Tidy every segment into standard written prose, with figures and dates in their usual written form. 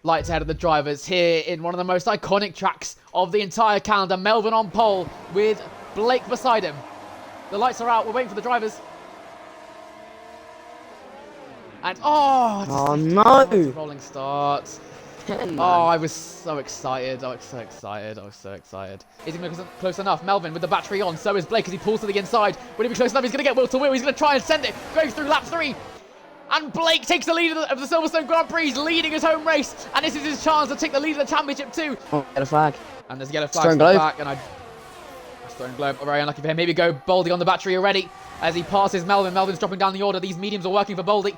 Lights ahead of the drivers here in one of the most iconic tracks of the entire calendar. Melvin on pole with Blake beside him. The lights are out. We're waiting for the drivers. And oh no! Rolling start. Oh, I was so excited. I was so excited. Is he going to be close enough? Melvin with the battery on. So is Blake as he pulls to the inside. Will he be close enough? He's going to get will to will. He's going to try and send it. Going through lap 3. And Blake takes the lead of the Silverstone Grand Prix. He's leading his home race. And this is his chance to take the lead of the championship too. Oh, yellow flag. And there's a yellow flag back. And Stone Globe, very unlucky for him. Here we go. Baldy on the battery already as he passes Melvin. Melvin's dropping down the order. These mediums are working for Baldy.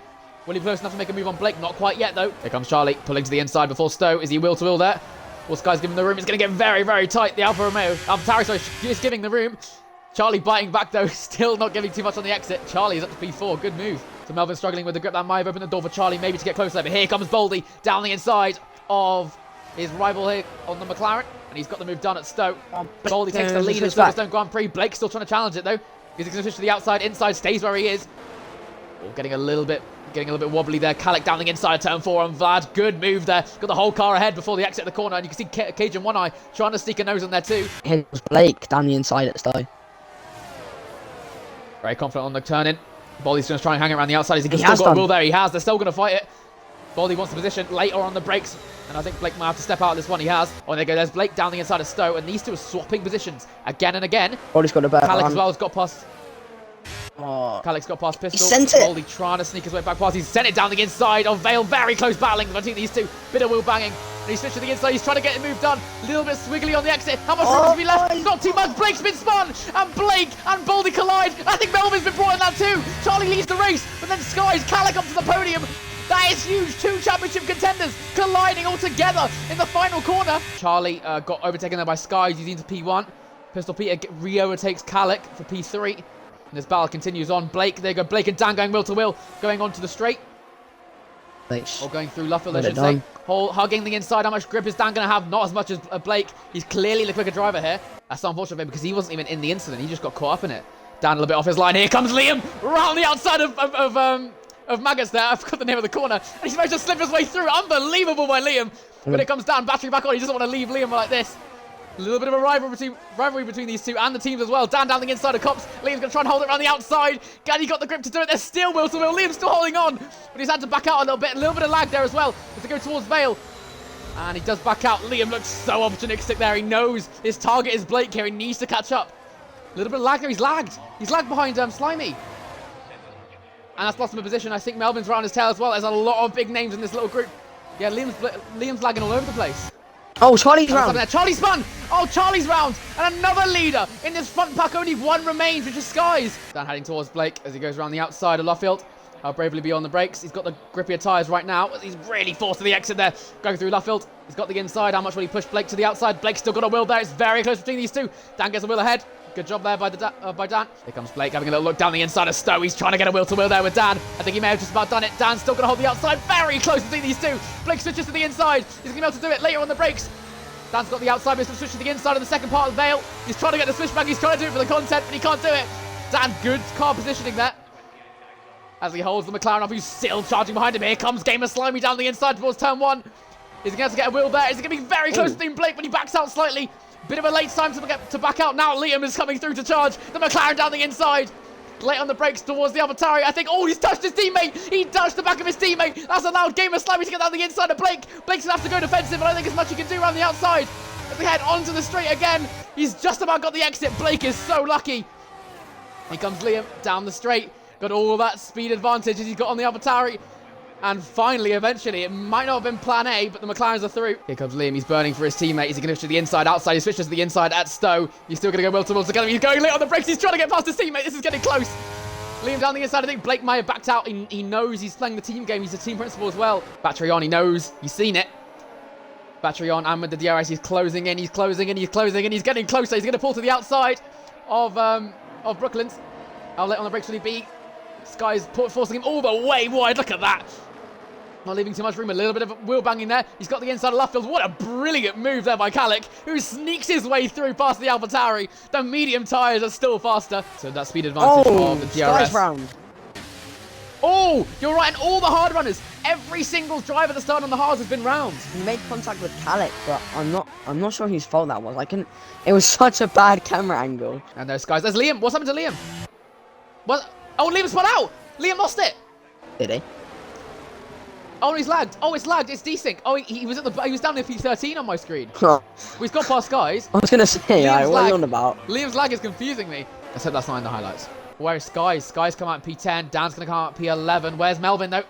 Will he be close enough to make a move on Blake? Not quite yet, though. Here comes Charlie, pulling to the inside before Stowe. Is he will to will there? Well, Sky's giving the room. It's going to get very, very tight. The AlphaTauri, is giving the room. Charlie biting back, though. Still not giving too much on the exit. Charlie is up to P4. Good move. So Melvin struggling with the grip. That might have opened the door for Charlie, maybe to get closer. But here comes Baldy down the inside of his rival here on the McLaren. And he's got the move done at Stowe. Baldy takes the lead at Silverstone Grand Prix. Blake still trying to challenge it, though. He's going to switch to the outside. Inside stays where he is. Oh, getting a little bit wobbly there. Kalik down the inside of turn 4 on Vlad. Good move there. Got the whole car ahead before the exit of the corner. And you can see Cage in one eye trying to sneak a nose on there too. Here's Blake down the inside at Stowe. Very confident on the turn in. Baldy's going to try and hang it around the outside. He's still got a will there. He has. They're still going to fight it. Baldy wants the position later on the brakes. And I think Blake might have to step out of this one. He has. Oh, there you go. There's Blake down the inside of Stowe. And these two are swapping positions again and again. Baldy's got a better Kalik run. as well has got past. Oh. Kalik's got past Pistol. He sent it. Baldy trying to sneak his way back past. He's sent it down the inside of Vale. Very close battling between these two. Bit of wheel banging. And he's switched to the inside. He's trying to get a move done. A little bit swiggly on the exit. How much room has been left? Not too much. Blake's been spun. And Blake and Baldy collide. I think Melvin's been brought in that too. Charlie leads the race. But then Sky's Kalik up to the podium. That is huge. 2 championship contenders colliding all together in the final corner. Charlie got overtaken there by Skies. He's into P1. Pistol Peter re-overtakes Kalik for P3. And this battle continues on. Blake, there you go. Blake and Dan going will to will. Going on to the straight. Or going through Luffield, I should say. Hugging the inside. How much grip is Dan going to have? Not as much as Blake. He's clearly the quicker driver here. That's unfortunate for him because he wasn't even in the incident. He just got caught up in it. Dan a little bit off his line. Here comes Liam. Right on the outside of Maggots there. I forgot the name of the corner. And he's managed to slip his way through. Unbelievable by Liam. But it comes down. Battery back on. He doesn't want to leave Liam like this. A little bit of a rivalry between these two and the teams as well. Dan down the inside of Cops. Liam's going to try and hold it around the outside. Gaddy got the grip to do it. There's still will to will. Liam's still holding on. But he's had to back out a little bit. A little bit of lag there as well as to go towards Vale. And he does back out. Liam looks so opportunistic there. He knows his target is Blake here. He needs to catch up. A little bit of lag there. He's lagged. He's lagged behind Slimy. And that's lost him a position. I think Melvin's around his tail as well. There's a lot of big names in this little group. Yeah, Liam's lagging all over the place. Oh, Charlie's round. Charlie spun. Oh, Charlie's round. And another leader. In this front pack, only one remains, which is Skies. Dan heading towards Blake as he goes around the outside of Luffield. I'll bravely be on the brakes. He's got the grippier tyres right now. He's really forced to the exit there. Going through Luffield. He's got the inside. How much will he push Blake to the outside? Blake's still got a wheel there. It's very close between these two. Dan gets a wheel ahead. Good job there by Dan. Here comes Blake having a little look down the inside of Stowe. He's trying to get a wheel to wheel there with Dan. I think he may have just about done it. Dan's still going to hold the outside. Very close between these two. Blake switches to the inside. He's going to be able to do it later on the brakes. Dan's got the outside, but he's switching to the inside of the second part of the Vale. He's trying to get the switchback. He's trying to do it for the content, but he can't do it. Dan, good car positioning there. As he holds the McLaren off, who's still charging behind him. Here comes Gamer Slimy down the inside towards turn 1. Is he going to get a wheel there? Is he going to be very close to Blake when he backs out slightly? Bit of a late time to back out. Now Liam is coming through to charge. The McLaren down the inside. Late on the brakes towards the AlphaTauri. I think, oh, he's touched his teammate. He touched the back of his teammate. That's allowed Gamer Slimy to get down the inside of Blake. Blake's going to have to go defensive, but I think as much he can do around the outside. As we head onto the straight again. He's just about got the exit. Blake is so lucky. Here comes Liam down the straight. Got all that speed advantage as he's got on the AlphaTauri. And finally, eventually, it might not have been plan A, but the McLarens are through. Here comes Liam. He's burning for his teammate. Is he going to switch to the inside, outside? He switches to the inside at Stowe. He's still going to go will to will together. He's going late on the brakes. He's trying to get past his teammate. This is getting close. Liam down the inside. I think Blake might have backed out. He knows he's playing the team game. He's a team principal as well. Battery on. He knows. He's seen it. Battery on. And with the DRS, he's closing in. He's closing in. He's closing in. He's getting closer. He's going to pull to the outside of Brooklands. How late on the brakes will he be? Sky's forcing him all the way wide. Look at that. Not leaving too much room. A little bit of wheel banging there. He's got the inside of Luffield. What a brilliant move there by Kalik, who sneaks his way through past the AlphaTauri. The medium tyres are still faster. So that speed advantage of the DRS. Round. Oh, you're right, and all the hard runners. Every single driver that started on the hards has been round. He made contact with Khalek, but I'm not sure whose fault that was. It was such a bad camera angle. And there's guys. There's Liam. What's happened to Liam? What? Oh, Liam spun out. Liam lost it. Did he? Oh, he's lagged. Oh, it's lagged. It's desync. Oh, he was down in P13 on my screen. We've got past guys. I was gonna say, what are you on about? Liam's lag is confusing me. Let's hope that's not in the highlights. Where is Skies? Skies come out in P10. Dan's going to come out in P11. Where's Melvin, though?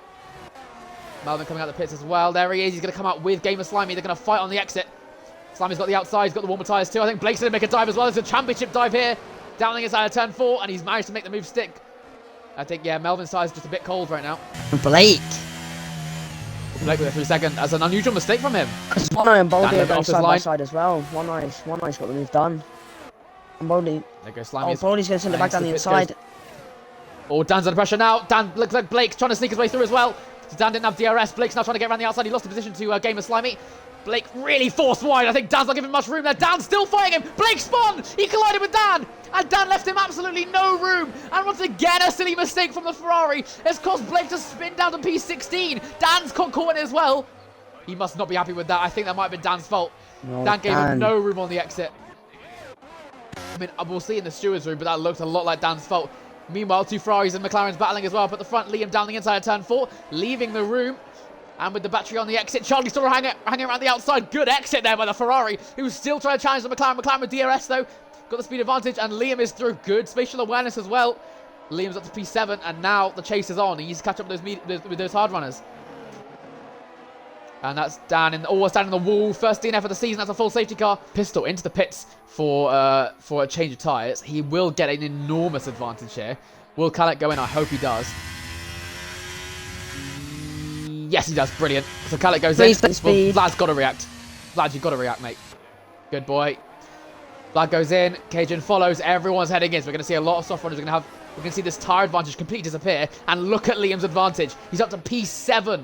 Melvin coming out the pits as well. There he is. He's going to come out with Gamer Slimy. They're going to fight on the exit. Slimy's got the outside. He's got the warmer tyres, too. I think Blake's going to make a dive as well. There's a championship dive here. Down the inside of turn 4, and he's managed to make the move stick. I think, yeah, Melvin's tyre's just a bit cold right now. Blake. Blake with a 3 second. That's an unusual mistake from him. Because One Eye and Baldy are Dan going side by side as well. One Eye's got the move done. And Baldy. There goes Slimy. Oh, Baldy's going to send it back down the inside. Oh, Dan's under pressure now. Dan looks like Blake's trying to sneak his way through as well. So Dan didn't have DRS. Blake's now trying to get around the outside. He lost the position to Gamer Slimy. Blake really forced wide. I think Dan's not giving much room there. Dan's still fighting him. Blake spun. He collided with Dan. And Dan left him absolutely no room. And once again, a silly mistake from the Ferrari has caused Blake to spin down to P16. Dan's caught in it as well. He must not be happy with that. I think that might have been Dan's fault. No, Dan gave him no room on the exit. I mean, we'll see in the stewards room, but that looked a lot like Dan's fault. Meanwhile, 2 Ferraris and McLarens battling as well up at the front. Liam down the inside of turn 4, leaving the room. And with the battery on the exit, Charlie still hanging around the outside. Good exit there by the Ferrari, who's still trying to challenge the McLaren. McLaren with DRS, though. Got the speed advantage, and Liam is through. Good spatial awareness as well. Liam's up to P7, and now the chase is on. He needs to catch up with those hard runners. And that's Dan standing in the wall. First DNF of the season. That's a full safety car. Pistol into the pits for a change of tyres. He will get an enormous advantage here. Will Khalek go in? I hope he does. Yes, he does. Brilliant. So Khalek goes in. Well, Vlad's got to react. Vlad, you've got to react, mate. Good boy. Vlad goes in. Cajun follows. Everyone's heading in. So we're going to see a lot of soft runners. We're going to see this tyre advantage completely disappear. And look at Liam's advantage. He's up to P7.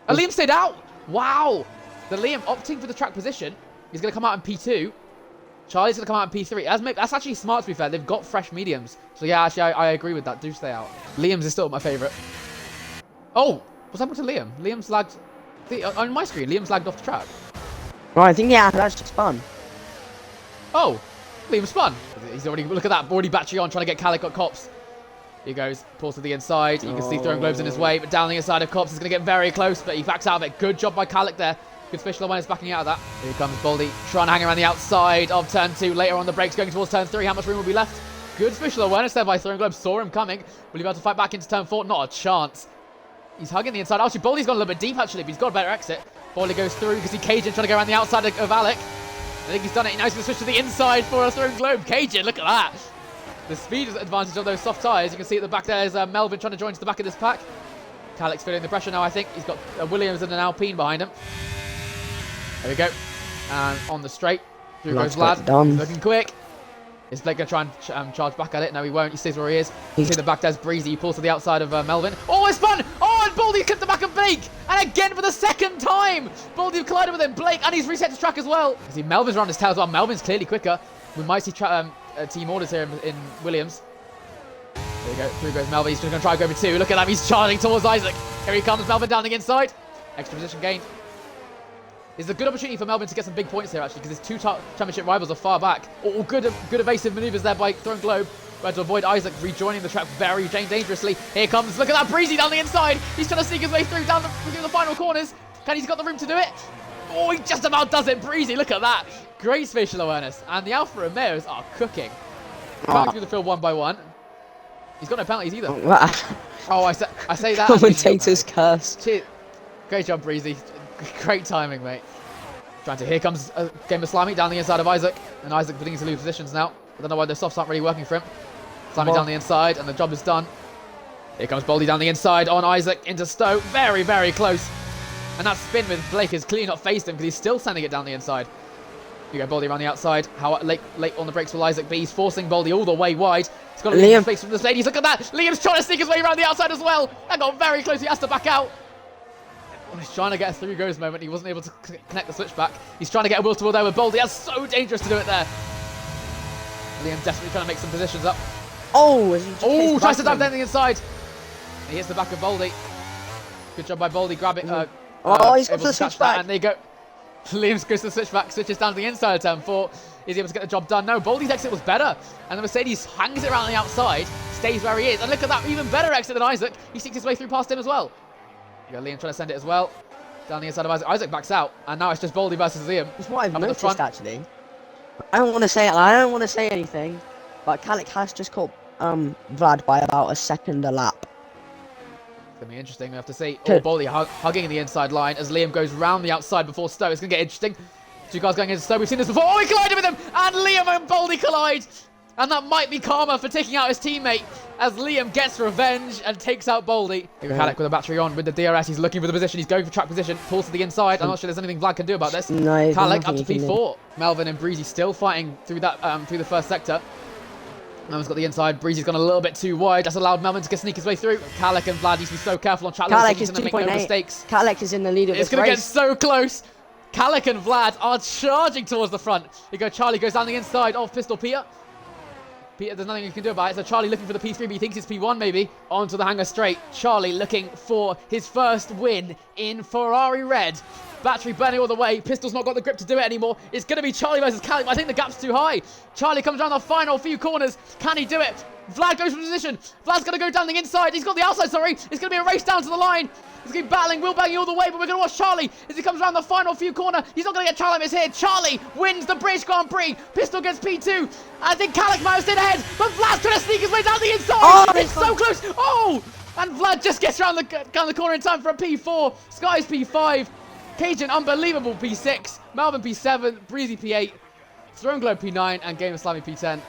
And Liam stayed out. Wow. The Liam opting for the track position. He's going to come out in P2. Charlie's going to come out in P3. That's actually smart, to be fair. They've got fresh mediums. So yeah, actually, I agree with that. Do stay out. Liam's is still my favourite. Oh, what's happened to Liam? Liam's lagged. On my screen, Liam's lagged off the track. Right, I think, yeah, that's just fun. Oh, Liam spun. He's already, look at that, already battery on, trying to get Khalek at Cops. Here goes, pulls to the inside. You can see throwing globes in his way, but down the inside of Cops is going to get very close, but he backs out of it. Good job by Khalek there. Good special awareness backing out of that. Here comes Baldy, trying to hang around the outside of turn 2. Later on the brakes, going towards turn 3. How much room will be left? Good special awareness there by throwing globes. Saw him coming. Will he be able to fight back into turn 4? Not a chance. He's hugging the inside. Actually, Baldy's gone a little bit deep, actually, but he's got a better exit. Baldy goes through. You can see Cajun trying to go around the outside of Alec. I think he's done it. Now he's going to switch to the inside for a throwing globe. Cajun, look at that. The speed advantage of those soft tyres. You can see at the back there is Melvin trying to join to the back of this pack. Khalek's feeling the pressure now, I think. He's got Williams and an Alpine behind him. There we go. And on the straight. Through goes Vlad. Looking quick. Is Blake going to try and charge back at it? No, he won't. He stays where he is. You see the back there's Breezy. He pulls to the outside of Melvin. Oh, it's spun! Oh, and Baldy clipped the back of Blake! And again for the second time! Baldy collided with him. Blake, and he's reset his track as well. You see Melvin's around his tail as well. Melvin's clearly quicker. We might see team orders here in Williams. There we go. Through goes Melvin. He's just going to try to go over 2. Look at that. He's charging towards Isaac. Here he comes. Melvin down the inside. Extra position gained. It's a good opportunity for Melvin to get some big points here, actually, because his 2 championship rivals are far back. Oh, good evasive manoeuvres there by throwing globe. Trying to avoid Isaac rejoining the track very dangerously. Here comes, look at that, Breezy down the inside. He's trying to sneak his way through through the final corners. He's got the room to do it. Oh, he just about does it. Breezy, look at that. Great spatial awareness. And the Alfa Romeos are cooking. Coming through the field one by one. He's got no penalties either. Oh, I say that. Commentator's curse. Cheers. Great job, Breezy. Great timing, mate. Here comes Gamer Slimy down the inside of Isaac. And Isaac beginning to lose positions now. I don't know why the softs aren't really working for him. Slimy down the inside, and the job is done. Here comes Baldy down the inside on Isaac into Stowe. Very, very close. And that spin with Blake has clearly not faced him because he's still sending it down the inside. You go Baldy around the outside. How late on the brakes will Isaac be? He's forcing Baldy all the way wide. He's got a little space from the ladies. Look at that. Liam's trying to sneak his way around the outside as well. That got very close. He has to back out. Oh, he's trying to get a through goes moment. He wasn't able to connect the switchback. He's trying to get a wheel to wheel there with Baldy. That's so dangerous to do it there. Liam desperately trying to make some positions up. Oh, tries to dive down the inside. He hits the back of Boldy. Good job by Boldy. Grab it. He's got able the to catch switchback. that, and there you go. Liam goes to the switchback, switches down to the inside of turn 4. Is he able to get the job done? No, Boldy's exit was better. And the Mercedes hangs it around the outside, stays where he is. And look at that, even better exit than Isaac. He sneaks his way through past him as well. You got Liam trying to send it as well. Down the inside of Isaac. Isaac backs out, and now it's just Boldy versus Liam. That's what I've Up at the noticed, front. actually. I don't want to say anything, but Kalik has just caught Vlad by about a second a lap. It's going to be interesting. We have to see. Oh, Boldy hugging the inside line as Liam goes round the outside before Stowe. It's going to get interesting. Two guys going into Stowe. We've seen this before. Oh, he collided with him! And Liam and Boldy collide! And that might be karma for taking out his teammate as Liam gets revenge and takes out Boldy. Kalik with the battery on with the DRS. He's looking for the position. He's going for track position. Pulls to the inside. I'm not sure there's anything Vlad can do about this. No, Kalik up to P4. Melvin and Breezy still fighting through that through the first sector. Melvin's got the inside. Breezy's gone a little bit too wide. That's allowed Melvin to sneak his way through. Kalik and Vlad need to be so careful on track. Kalik is to make no 2.8. mistakes. Kalik is in the lead of this It's going to get race. so close. Kalik and Vlad are charging towards the front. You go, Charlie goes down the inside of Pistol Peter. Peter, there's nothing you can do about it. So Charlie looking for the P3, but he thinks it's P1 maybe. Onto the hanger straight. Charlie looking for his first win in Ferrari Red. Battery burning all the way. Pistol's not got the grip to do it anymore. It's going to be Charlie versus Kalik, but I think the gap's too high. Charlie comes down the final few corners. Can he do it? Vlad goes from position. Vlad's going to go down the inside. He's got the outside, sorry. It's going to be a race down to the line. He's going to be battling, wheel banging all the way, but we're going to watch Charlie as he comes around the final few corner. He's not going to get Charlie here. Charlie wins the British Grand Prix. Pistol gets P2. I think Kalik might have stayed ahead, but Vlad's trying to sneak his way down the inside. Oh, it's so close. Oh! And Vlad just gets around the corner in time for a P4. Sky's P5. Cajun, unbelievable P6. Melvin P7. Breezy P8. Throne Globe P9. And Game of Slammy P10.